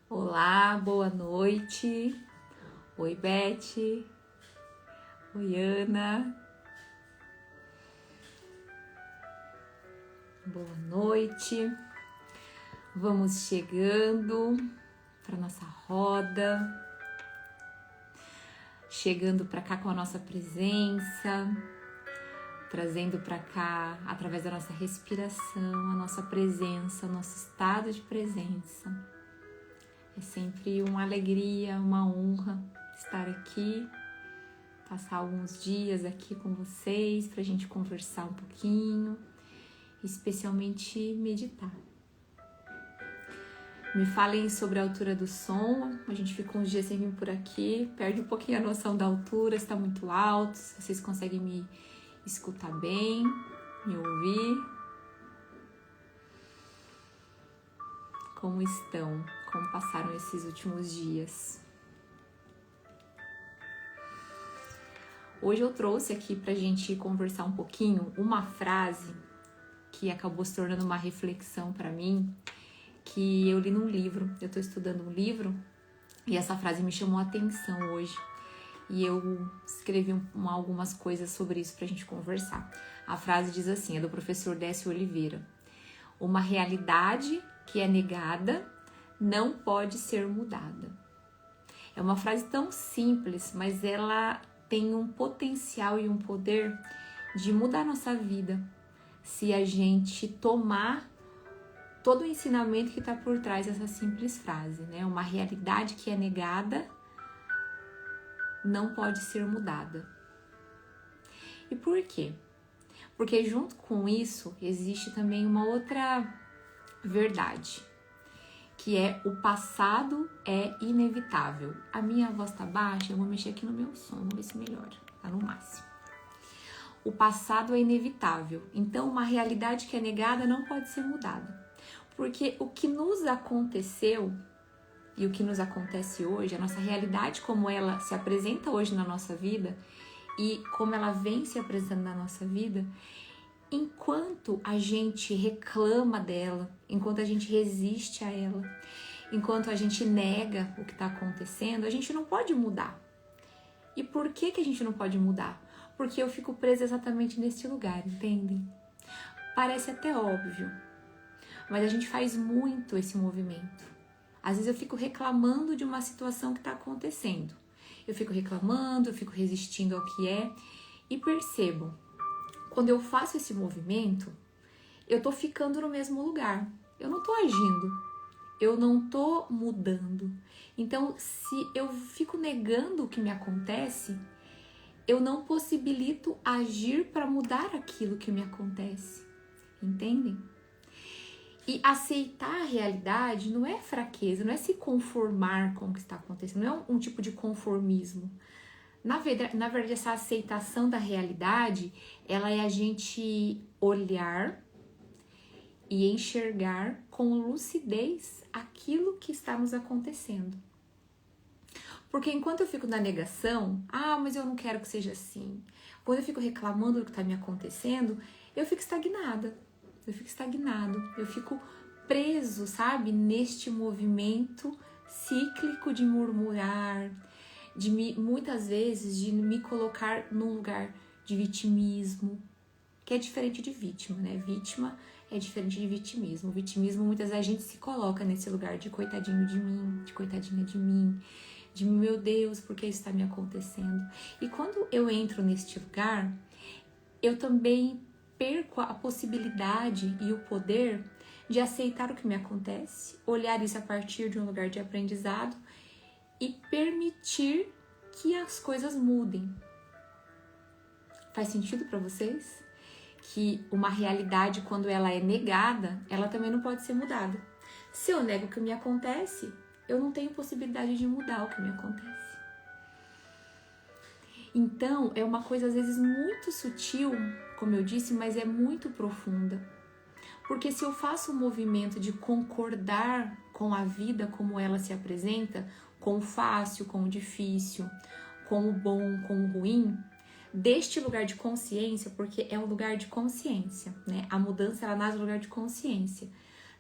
Olá, boa noite. Oi, Beth. Oi, Ana. Boa noite. Vamos chegando para nossa roda. Chegando para cá com a nossa presença. Trazendo para cá, através da nossa respiração, a nossa presença, o nosso estado de presença. É sempre uma alegria, uma honra estar aqui, passar alguns dias aqui com vocês para a gente conversar um pouquinho, especialmente meditar. Me falem sobre a altura do som, a gente fica uns dias sem vir por aqui, perde um pouquinho a noção da altura, está muito alto, se vocês conseguem me escutar bem, me ouvir. Como estão? Como passaram esses últimos dias? Hoje eu trouxe aqui pra gente conversar um pouquinho uma frase que acabou se tornando uma reflexão pra mim, que eu li num livro. Eu tô estudando um livro e essa frase me chamou a atenção hoje. E eu escrevi algumas coisas sobre isso pra gente conversar. A frase diz assim, é do professor Décio Oliveira. Uma realidade que é negada não pode ser mudada. É uma frase tão simples, mas ela tem um potencial e um poder de mudar a nossa vida se a gente tomar todo o ensinamento que está por trás dessa simples frase, né? Uma realidade que é negada não pode ser mudada. E por quê? Porque junto com isso existe também uma outra verdade, que é o passado é inevitável. A minha voz tá baixa, eu vou mexer aqui no meu som, vamos ver se melhora, tá no máximo. O passado é inevitável, então uma realidade que é negada não pode ser mudada. Porque o que nos aconteceu e o que nos acontece hoje, a nossa realidade como ela se apresenta hoje na nossa vida e como ela vem se apresentando na nossa vida, enquanto a gente reclama dela, enquanto a gente resiste a ela, enquanto a gente nega o que está acontecendo, a gente não pode mudar. E por que a gente não pode mudar? Porque eu fico presa exatamente nesse lugar, entendem? Parece até óbvio, mas a gente faz muito esse movimento. Às vezes eu fico reclamando de uma situação que está acontecendo. Eu fico reclamando, eu fico resistindo ao que é e percebo. Quando eu faço esse movimento, eu tô ficando no mesmo lugar. Eu não tô agindo. Eu não tô mudando. Então, se eu fico negando o que me acontece, eu não possibilito agir para mudar aquilo que me acontece. Entendem? E aceitar a realidade não é fraqueza, não é se conformar com o que está acontecendo, não é um tipo de conformismo. Na verdade, essa aceitação da realidade, ela é a gente olhar e enxergar com lucidez aquilo que está nos acontecendo. Porque enquanto eu fico na negação, mas eu não quero que seja assim. Quando eu fico reclamando do que está me acontecendo, eu fico estagnada. Eu fico preso, sabe, neste movimento cíclico de murmurar, muitas vezes de me colocar num lugar de vitimismo, que é diferente de vítima, né? Vítima é diferente de vitimismo. O vitimismo, muitas vezes a gente se coloca nesse lugar de coitadinho de mim, de coitadinha de mim, de meu Deus, por que isso está me acontecendo? E quando eu entro neste lugar, eu também perco a possibilidade e o poder de aceitar o que me acontece, olhar isso a partir de um lugar de aprendizado e permitir que as coisas mudem. Faz sentido para vocês? Que uma realidade, quando ela é negada, ela também não pode ser mudada. Se eu nego o que me acontece, eu não tenho possibilidade de mudar o que me acontece. Então, é uma coisa às vezes muito sutil, como eu disse, mas é muito profunda. Porque se eu faço um movimento de concordar com a vida como ela se apresenta, com o fácil, com o difícil, com o bom, com o ruim, deste lugar de consciência, porque é um lugar de consciência, né? A mudança, ela nasce no lugar de consciência.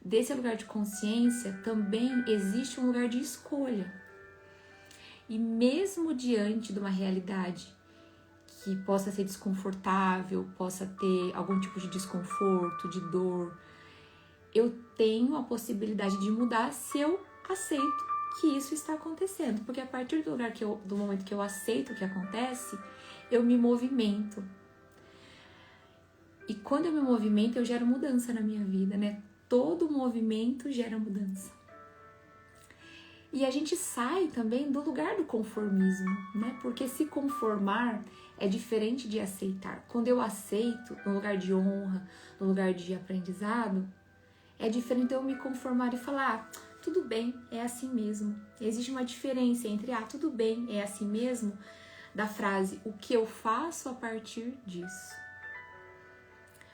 desse lugar de consciência também existe um lugar de escolha. E mesmo diante de uma realidade que possa ser desconfortável, possa ter algum tipo de desconforto, de dor, eu tenho a possibilidade de mudar se eu aceito que isso está acontecendo. Porque a partir do momento que eu aceito o que acontece, eu me movimento. E quando eu me movimento, eu gero mudança na minha vida, né? Todo movimento gera mudança. E a gente sai também do lugar do conformismo, né? Porque se conformar é diferente de aceitar. Quando eu aceito, no lugar de honra, no lugar de aprendizado, é diferente de eu me conformar e falar, tudo bem, é assim mesmo. Existe uma diferença entre, tudo bem, é assim mesmo, da frase, o que eu faço a partir disso.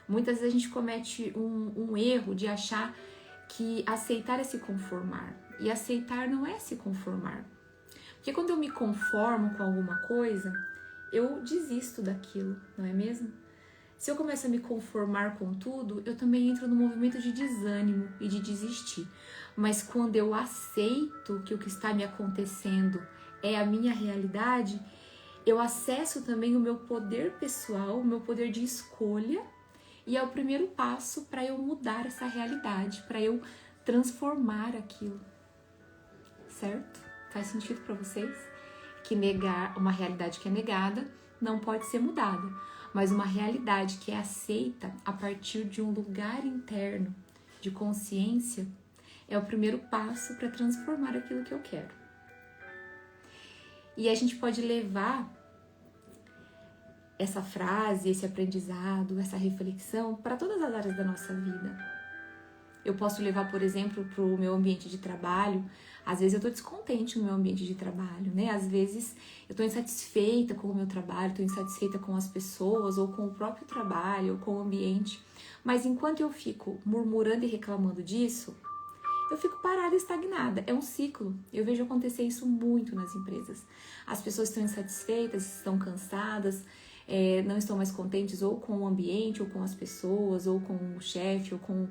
Muitas vezes a gente comete um erro de achar que aceitar é se conformar. E aceitar não é se conformar. Porque quando eu me conformo com alguma coisa, eu desisto daquilo, não é mesmo? Se eu começo a me conformar com tudo, eu também entro no movimento de desânimo e de desistir. Mas quando eu aceito que o que está me acontecendo é a minha realidade, eu acesso também o meu poder pessoal, o meu poder de escolha, e é o primeiro passo para eu mudar essa realidade, para eu transformar aquilo. Certo? Faz sentido para vocês? Que negar uma realidade que é negada não pode ser mudada, mas uma realidade que é aceita a partir de um lugar interno de consciência é o primeiro passo para transformar aquilo que eu quero. E a gente pode levar essa frase, esse aprendizado, essa reflexão para todas as áreas da nossa vida. Eu posso levar, por exemplo, para o meu ambiente de trabalho. Às vezes eu estou descontente no meu ambiente de trabalho, né? Às vezes eu estou insatisfeita com o meu trabalho, estou insatisfeita com as pessoas, ou com o próprio trabalho, ou com o ambiente. Mas enquanto eu fico murmurando e reclamando disso, eu fico parada e estagnada. É um ciclo. Eu vejo acontecer isso muito nas empresas. As pessoas estão insatisfeitas, estão cansadas, não estão mais contentes ou com o ambiente, ou com as pessoas, ou com o chefe, ou com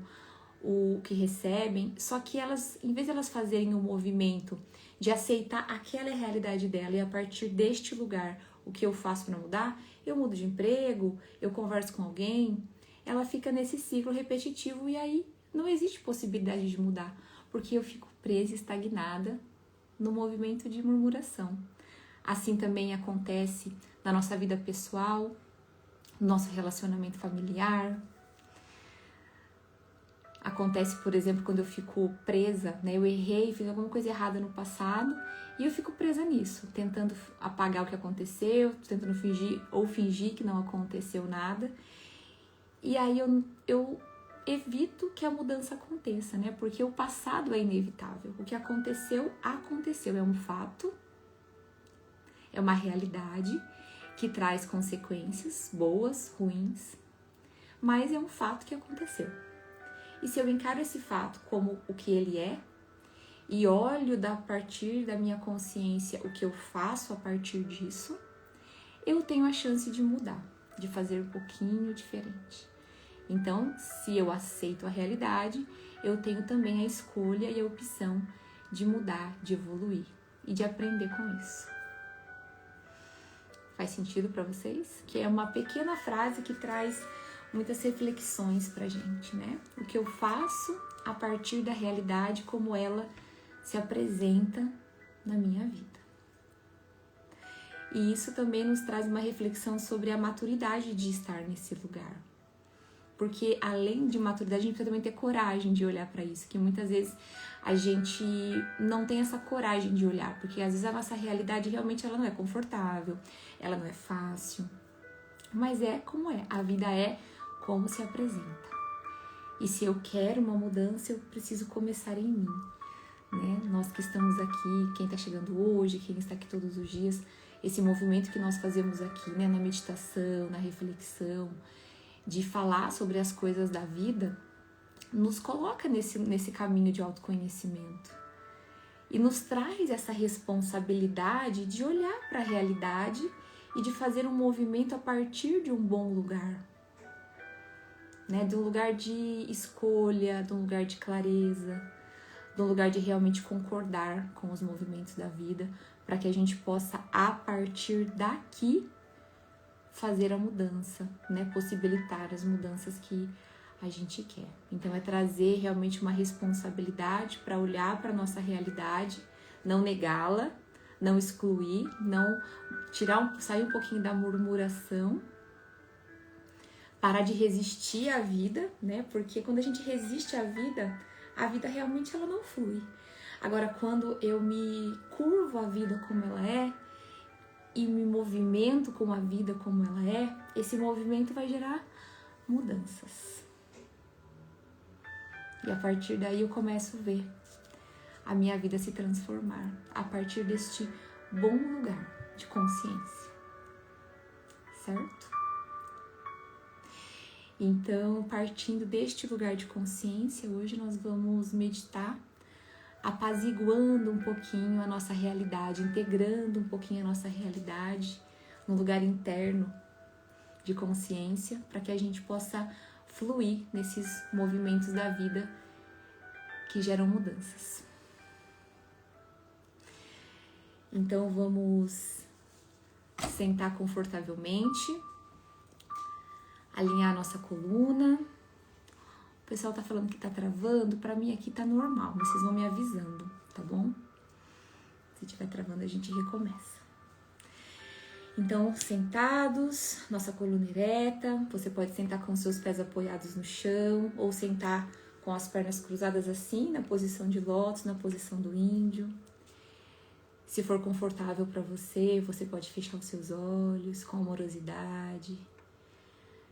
o que recebem, só que elas, em vez de elas fazerem um movimento de aceitar aquela realidade dela e a partir deste lugar, o que eu faço para mudar, eu mudo de emprego, eu converso com alguém, ela fica nesse ciclo repetitivo e aí não existe possibilidade de mudar, porque eu fico presa, estagnada no movimento de murmuração. Assim também acontece na nossa vida pessoal, no nosso relacionamento familiar. Acontece, por exemplo, quando eu fico presa, né? Eu errei, fiz alguma coisa errada no passado e eu fico presa nisso, tentando apagar o que aconteceu, tentando fingir que não aconteceu nada. E aí eu evito que a mudança aconteça, né? Porque o passado é inevitável. O que aconteceu, aconteceu. É um fato, é uma realidade que traz consequências boas, ruins, mas é um fato que aconteceu. E se eu encaro esse fato como o que ele é e olho a partir da minha consciência o que eu faço a partir disso, eu tenho a chance de mudar, de fazer um pouquinho diferente. Então, se eu aceito a realidade, eu tenho também a escolha e a opção de mudar, de evoluir e de aprender com isso. Faz sentido para vocês? Que é uma pequena frase que traz muitas reflexões pra gente, né? O que eu faço a partir da realidade, como ela se apresenta na minha vida. E isso também nos traz uma reflexão sobre a maturidade de estar nesse lugar. Porque além de maturidade, a gente precisa também ter coragem de olhar para isso, que muitas vezes a gente não tem essa coragem de olhar, porque às vezes a nossa realidade realmente ela não é confortável, ela não é fácil, mas é como é, a vida é como se apresenta. E se eu quero uma mudança, eu preciso começar em mim, né? Nós que estamos aqui, quem está chegando hoje, quem está aqui todos os dias, esse movimento que nós fazemos aqui, né, na meditação, na reflexão, de falar sobre as coisas da vida, nos coloca nesse caminho de autoconhecimento e nos traz essa responsabilidade de olhar para a realidade e de fazer um movimento a partir de um bom lugar. né? De um lugar de escolha, de um lugar de clareza, de um lugar de realmente concordar com os movimentos da vida, para que a gente possa, a partir daqui, fazer a mudança, né? Possibilitar as mudanças que a gente quer. Então é trazer realmente uma responsabilidade para olhar para nossa realidade, não negá-la, não excluir, não sair um pouquinho da murmuração, parar de resistir à vida, né? Porque quando a gente resiste à vida realmente ela não flui. Agora, quando eu me curvo à vida como ela é e me movimento com a vida como ela é, esse movimento vai gerar mudanças. E a partir daí eu começo a ver a minha vida se transformar a partir deste bom lugar de consciência, certo? Então, partindo deste lugar de consciência, hoje nós vamos meditar apaziguando um pouquinho a nossa realidade, integrando um pouquinho a nossa realidade no lugar interno de consciência, para que a gente possa fluir nesses movimentos da vida que geram mudanças. Então vamos sentar confortavelmente, alinhar a nossa coluna. O pessoal tá falando que tá travando, pra mim aqui tá normal, mas vocês vão me avisando, tá bom? Se tiver travando, a gente recomeça. Então, sentados, nossa coluna ereta, você pode sentar com os seus pés apoiados no chão, ou sentar com as pernas cruzadas assim, na posição de lótus, na posição do índio. Se for confortável para você, você pode fechar os seus olhos com amorosidade.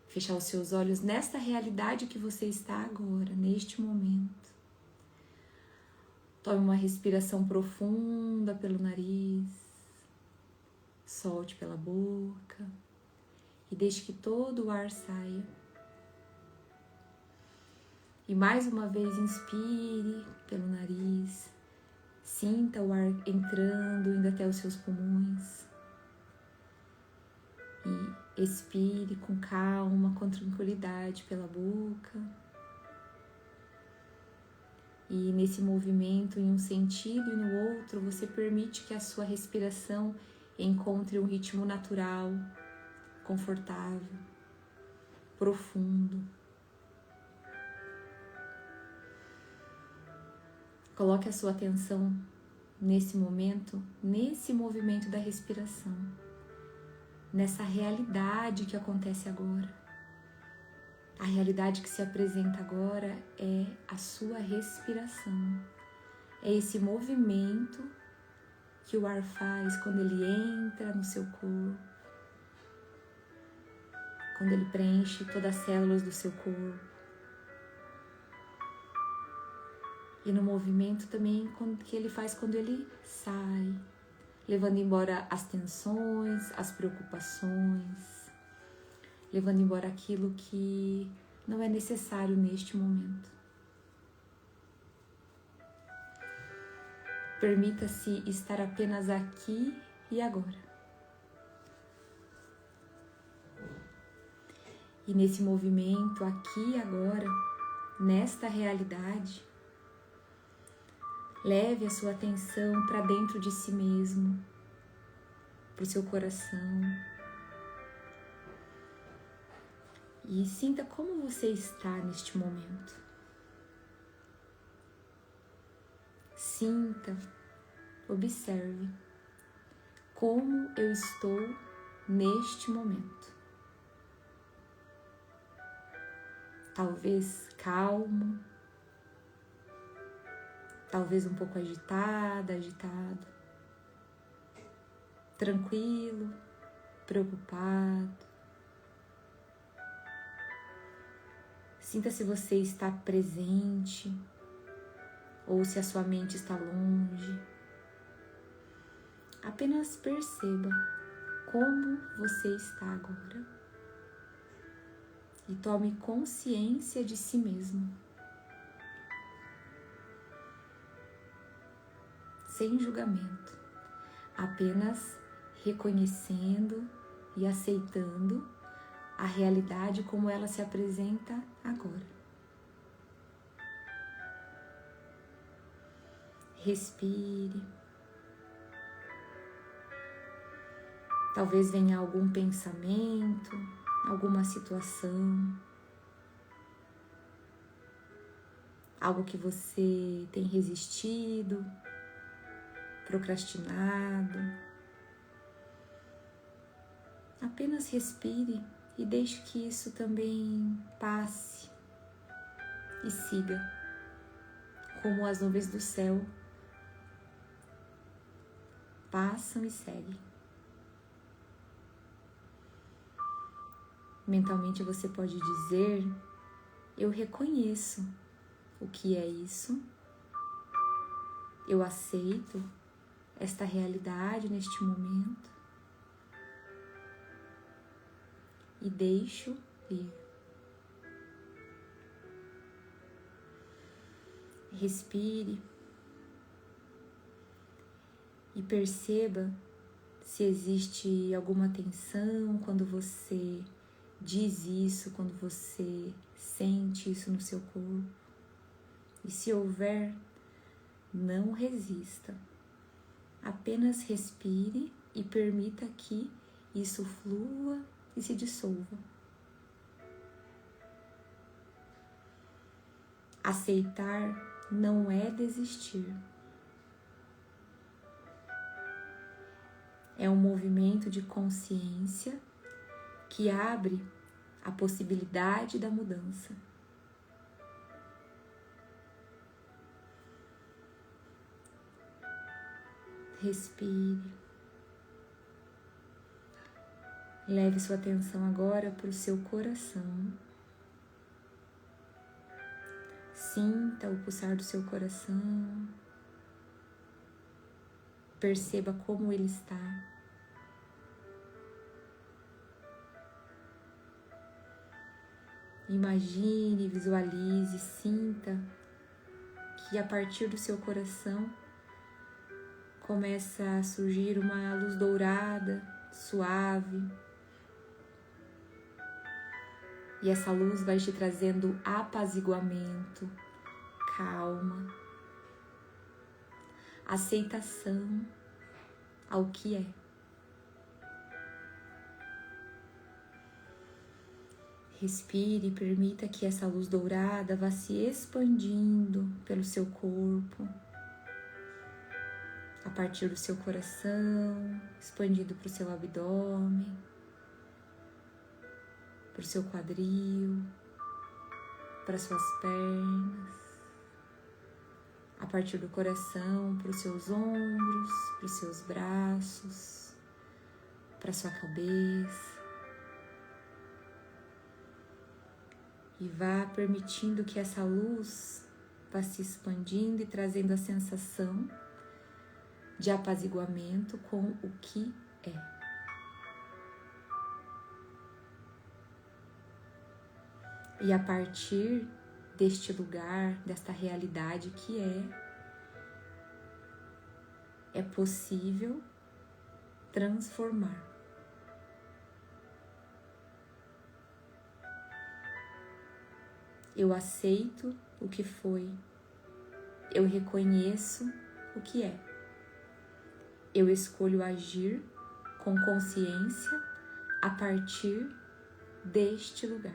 Fechar os seus olhos nesta realidade que você está agora, neste momento. Tome uma respiração profunda pelo nariz. Solte pela boca. E deixe que todo o ar saia. E mais uma vez inspire pelo nariz. Sinta o ar entrando, indo até os seus pulmões. E expire com calma, com tranquilidade pela boca. E nesse movimento, em um sentido e no outro, você permite que a sua respiração encontre um ritmo natural, confortável, profundo. Coloque a sua atenção nesse momento, nesse movimento da respiração, nessa realidade que acontece agora. A realidade que se apresenta agora é a sua respiração. É esse movimento que o ar faz quando ele entra no seu corpo, quando ele preenche todas as células do seu corpo. E no movimento também que ele faz quando ele sai, levando embora as tensões, as preocupações, levando embora aquilo que não é necessário neste momento. Permita-se estar apenas aqui e agora. E nesse movimento, aqui e agora, nesta realidade, leve a sua atenção para dentro de si mesmo, para o seu coração. E sinta como você está neste momento. Sinta, observe como eu estou neste momento. Talvez calmo, talvez um pouco agitado, tranquilo, preocupado. Sinta se você está presente ou se a sua mente está longe. Apenas perceba como você está agora e tome consciência de si mesmo, sem julgamento, apenas reconhecendo e aceitando a realidade como ela se apresenta agora. Respire. Talvez venha algum pensamento, alguma situação, algo que você tem resistido, procrastinado. Apenas respire e deixe que isso também passe e siga, como as nuvens do céu passam e seguem. Mentalmente você pode dizer: eu reconheço o que é isso, eu aceito esta realidade neste momento e deixo ir. Respire e perceba se existe alguma tensão quando você diz isso, quando você sente isso no seu corpo. E se houver, não resista. Apenas respire e permita que isso flua e se dissolva. Aceitar não é desistir. É um movimento de consciência que abre a possibilidade da mudança. Respire. Leve sua atenção agora para o seu coração. Sinta o pulsar do seu coração. Perceba como ele está. Imagine, visualize, sinta que a partir do seu coração começa a surgir uma luz dourada, suave. E essa luz vai te trazendo apaziguamento, calma, aceitação ao que é. Respire e permita que essa luz dourada vá se expandindo pelo seu corpo, a partir do seu coração, expandindo para o seu abdômen, para o seu quadril, para suas pernas, a partir do coração para os seus ombros, para os seus braços, para sua cabeça. E vá permitindo que essa luz vá se expandindo e trazendo a sensação de apaziguamento com o que é. E a partir deste lugar, desta realidade que é possível transformar. Eu aceito o que foi. Eu reconheço o que é. Eu escolho agir com consciência a partir deste lugar.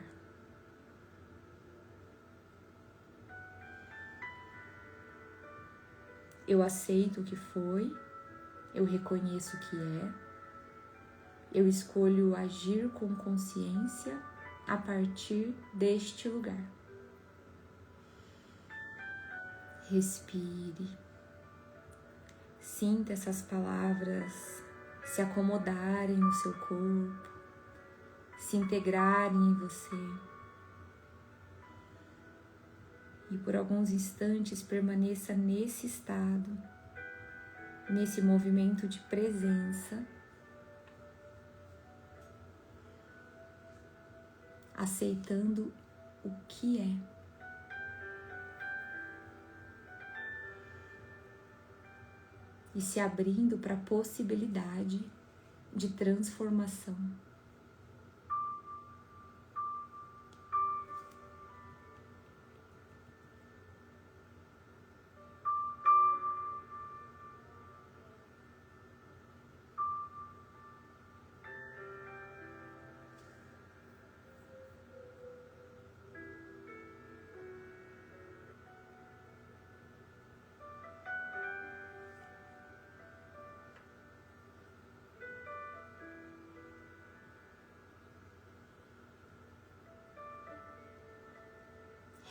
Eu aceito o que foi. Eu reconheço o que é. Eu escolho agir com consciência a partir deste lugar. Respire. Sinta essas palavras se acomodarem no seu corpo, se integrarem em você. E por alguns instantes permaneça nesse estado, nesse movimento de presença, aceitando o que é. E se abrindo para a possibilidade de transformação.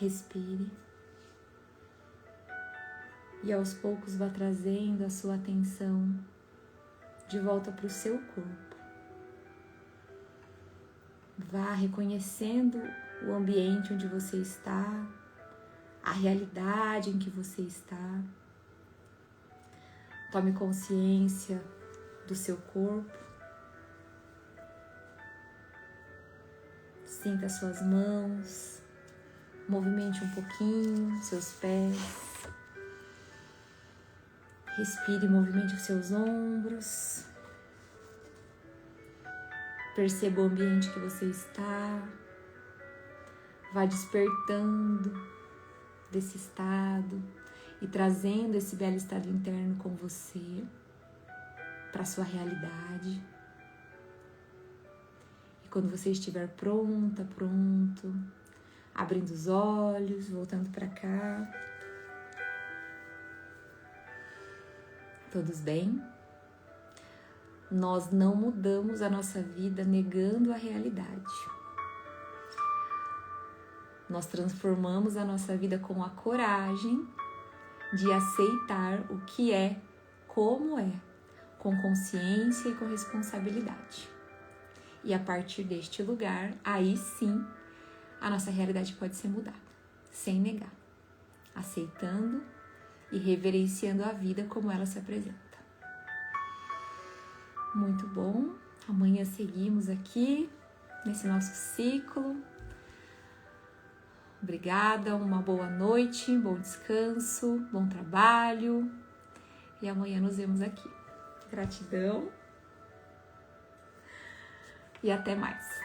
Respire. E aos poucos vá trazendo a sua atenção de volta para o seu corpo. Vá reconhecendo o ambiente onde você está, a realidade em que você está. Tome consciência do seu corpo. Sinta suas mãos. Movimente um pouquinho seus pés. Respire e movimente os seus ombros. Perceba o ambiente que você está. Vá despertando desse estado e trazendo esse belo estado interno com você para a sua realidade. E quando você estiver pronto, abrindo os olhos, voltando para cá. Todos bem? Nós não mudamos a nossa vida negando a realidade. Nós transformamos a nossa vida com a coragem de aceitar o que é, como é, com consciência e com responsabilidade. E a partir deste lugar, aí sim, a nossa realidade pode ser mudada, sem negar, aceitando e reverenciando a vida como ela se apresenta. Muito bom. Amanhã seguimos aqui nesse nosso ciclo. Obrigada, uma boa noite, bom descanso, bom trabalho. E amanhã nos vemos aqui. Gratidão. E até mais.